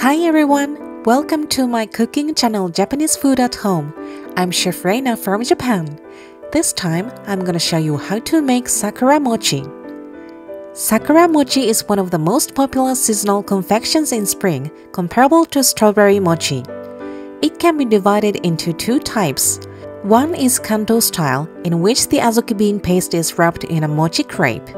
Hi everyone! Welcome to my cooking channel Japanese Food at Home. I'm Chef Reina from Japan. This time, I'm gonna show you how to make Sakura Mochi. Sakura Mochi is one of the most popular seasonal confections in spring, comparable to strawberry mochi. It can be divided into two types. One is Kanto style, in which the azuki bean paste is wrapped in a mochi crepe.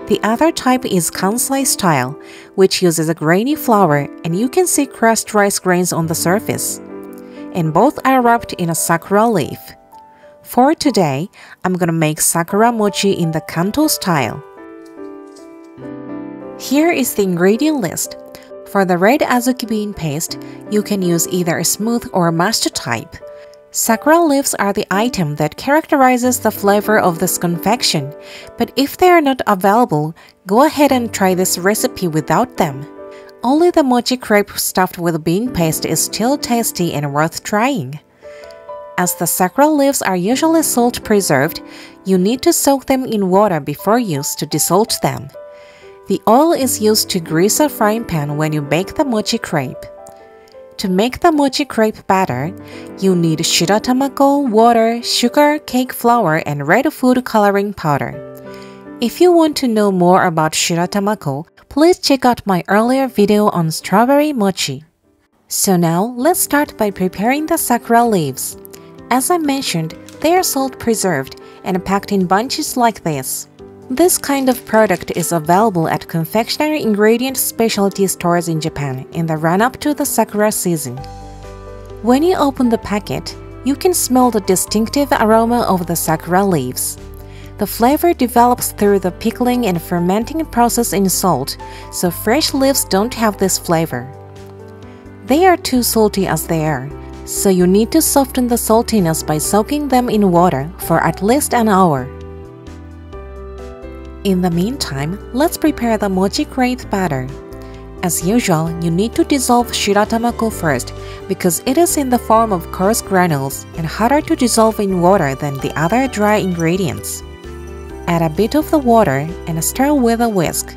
The other type is Kansai style, which uses a grainy flour and you can see crushed rice grains on the surface. And both are wrapped in a sakura leaf. For today, I'm gonna make Sakura Mochi in the Kanto style. Here is the ingredient list. For the red azuki bean paste, you can use either a smooth or mashed type. Sakura leaves are the item that characterizes the flavor of this confection, but if they are not available, go ahead and try this recipe without them. Only the mochi crepe stuffed with bean paste is still tasty and worth trying. As the sakura leaves are usually salt preserved, you need to soak them in water before use to desalt them. The oil is used to grease a frying pan when you bake the mochi crepe. To make the mochi crepe batter, you need shiratamako, water, sugar, cake flour, and red food coloring powder. If you want to know more about shiratamako, please check out my earlier video on strawberry mochi. So now, let's start by preparing the sakura leaves. As I mentioned, they are salt preserved and packed in bunches like this. This kind of product is available at confectionery ingredient specialty stores in Japan in the run-up to the sakura season. When you open the packet, you can smell the distinctive aroma of the sakura leaves. The flavor develops through the pickling and fermenting process in salt, so fresh leaves don't have this flavor. They are too salty as they are, so you need to soften the saltiness by soaking them in water for at least an hour. In the meantime, let's prepare the mochi crepe batter. As usual, you need to dissolve shiratamako first because it is in the form of coarse granules and harder to dissolve in water than the other dry ingredients. Add a bit of the water and stir with a whisk.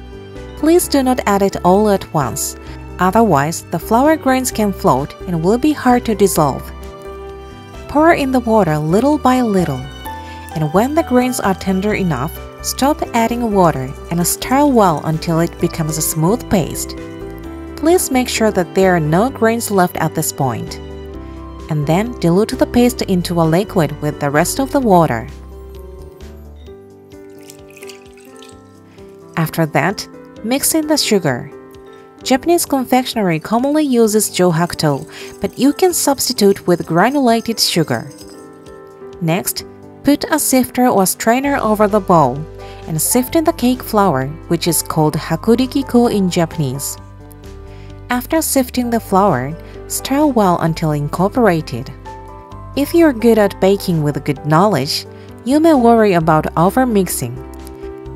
Please do not add it all at once, otherwise the flour grains can float and will be hard to dissolve. Pour in the water little by little, and when the grains are tender enough, stop adding water and stir well until it becomes a smooth paste. Please make sure that there are no grains left at this point. And then dilute the paste into a liquid with the rest of the water. After that, mix in the sugar. Japanese confectionery commonly uses johakuto, but you can substitute with granulated sugar. Next, put a sifter or strainer over the bowl and sift in the cake flour, which is called hakurikiko in Japanese. After sifting the flour, stir well until incorporated. If you're good at baking with good knowledge, you may worry about over-mixing.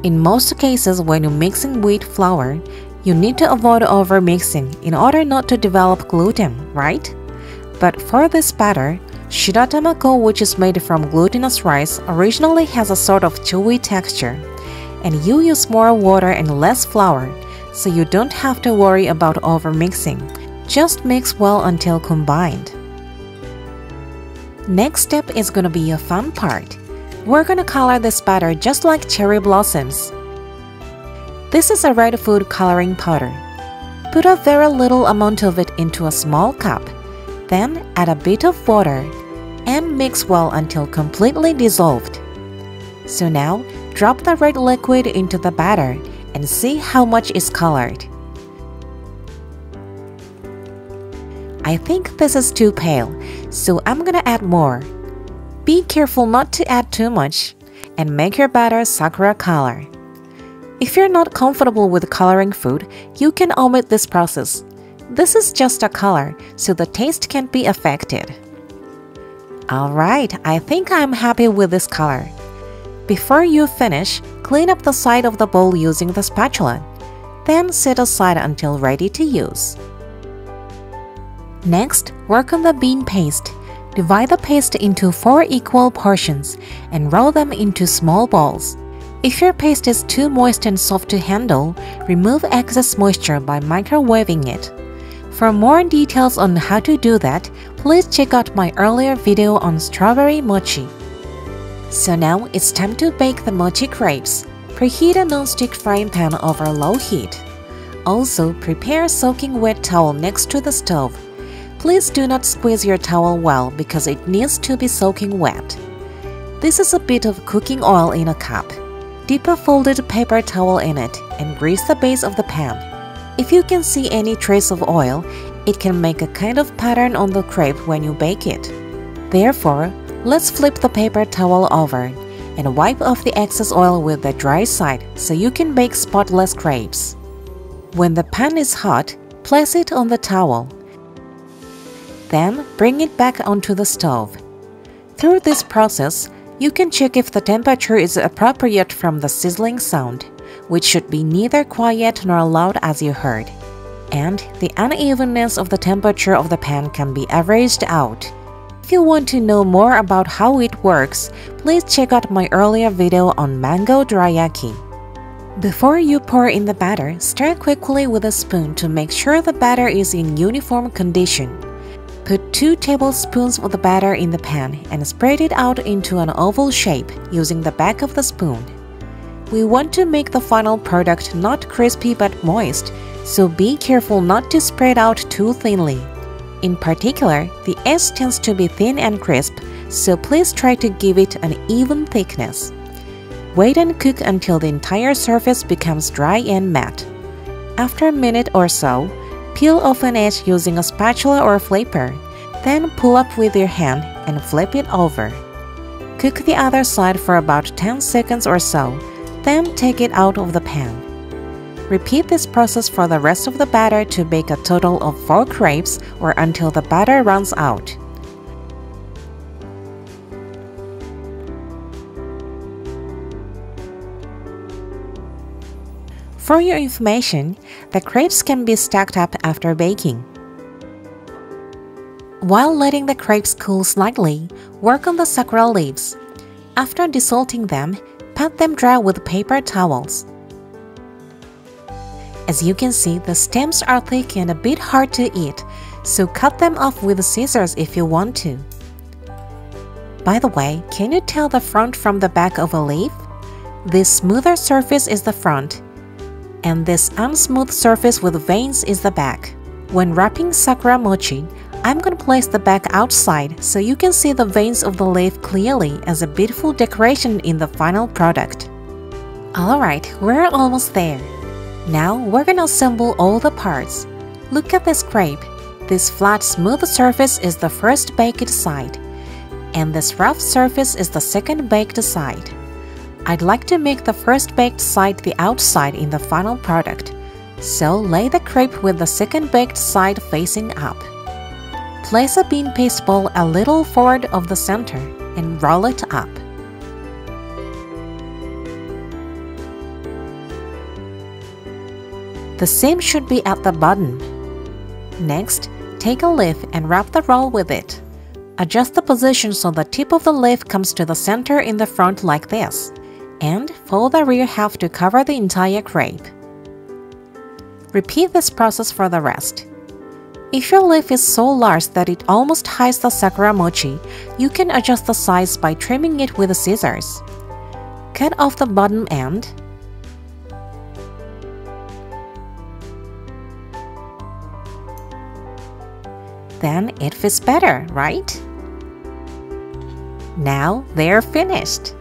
In most cases, when you're mixing wheat flour, you need to avoid over-mixing in order not to develop gluten, right? But for this batter, shiratamako, which is made from glutinous rice, originally has a sort of chewy texture, and you use more water and less flour, so you don't have to worry about over-mixing. Just mix well until combined. Next step is gonna be a fun part. We're gonna color this batter just like cherry blossoms. This is a red food coloring powder. Put a very little amount of it into a small cup. Then add a bit of water and mix well until completely dissolved. So now, drop the red liquid into the batter and see how much is colored. I think this is too pale, so I'm gonna add more. Be careful not to add too much and make your batter sakura color. If you're not comfortable with coloring food, you can omit this process. This is just a color, so the taste can't be affected. Alright, I think I'm happy with this color. Before you finish, clean up the side of the bowl using the spatula. Then set aside until ready to use. Next, work on the bean paste. Divide the paste into 4 equal portions and roll them into small balls. If your paste is too moist and soft to handle, remove excess moisture by microwaving it. For more details on how to do that, please check out my earlier video on strawberry mochi. So now it's time to bake the mochi crepes. Preheat a non-stick frying pan over low heat. Also, prepare a soaking wet towel next to the stove. Please do not squeeze your towel well because it needs to be soaking wet. This is a bit of cooking oil in a cup. Dip a folded paper towel in it and grease the base of the pan. If you can see any trace of oil, it can make a kind of pattern on the crepe when you bake it. Therefore, let's flip the paper towel over and wipe off the excess oil with the dry side so you can bake spotless crepes. When the pan is hot, place it on the towel. Then bring it back onto the stove. Through this process, you can check if the temperature is appropriate from the sizzling sound, which should be neither quiet nor loud as you heard. And the unevenness of the temperature of the pan can be averaged out. If you want to know more about how it works, please check out my earlier video on mango dorayaki. Before you pour in the batter, stir quickly with a spoon to make sure the batter is in uniform condition. Put 2 tablespoons of the batter in the pan and spread it out into an oval shape using the back of the spoon. We want to make the final product not crispy but moist, so be careful not to spread out too thinly. In particular, the edge tends to be thin and crisp, so please try to give it an even thickness. Wait and cook until the entire surface becomes dry and matte. After a minute or so, peel off an edge using a spatula or flipper. Then pull up with your hand and flip it over. Cook the other side for about 10 seconds or so, then take it out of the pan. Repeat this process for the rest of the batter to bake a total of 4 crepes or until the batter runs out. For your information, the crepes can be stacked up after baking. While letting the crepes cool slightly, work on the sakura leaves. After desalting them, pat them dry with paper towels. As you can see, the stems are thick and a bit hard to eat, so cut them off with scissors if you want to. By the way, can you tell the front from the back of a leaf? This smoother surface is the front, and this unsmooth surface with veins is the back. When wrapping sakura mochi, I'm going to place the back outside so you can see the veins of the leaf clearly as a beautiful decoration in the final product. Alright, we're almost there. Now we're going to assemble all the parts. Look at this crepe. This flat smooth surface is the first baked side, and this rough surface is the second baked side. I'd like to make the first baked side the outside in the final product, so lay the crepe with the second baked side facing up. Place a bean paste ball a little forward of the center and roll it up. The seam should be at the bottom. Next, take a leaf and wrap the roll with it. Adjust the position so the tip of the leaf comes to the center in the front like this, and fold the rear half to cover the entire crepe. Repeat this process for the rest. If your leaf is so large that it almost hides the sakura mochi, you can adjust the size by trimming it with scissors. Cut off the bottom end. Then it fits better, right? Now they're finished!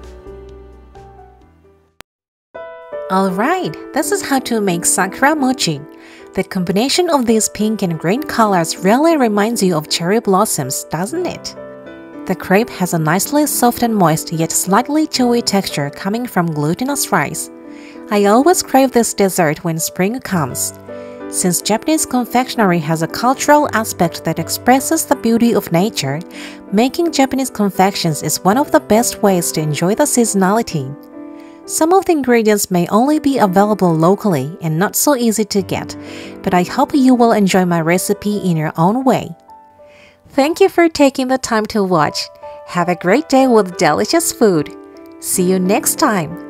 Alright, this is how to make sakura mochi. The combination of these pink and green colors really reminds you of cherry blossoms, doesn't it? The crepe has a nicely soft and moist yet slightly chewy texture coming from glutinous rice. I always crave this dessert when spring comes. Since Japanese confectionery has a cultural aspect that expresses the beauty of nature, making Japanese confections is one of the best ways to enjoy the seasonality. Some of the ingredients may only be available locally and not so easy to get, but I hope you will enjoy my recipe in your own way. Thank you for taking the time to watch. Have a great day with delicious food. See you next time!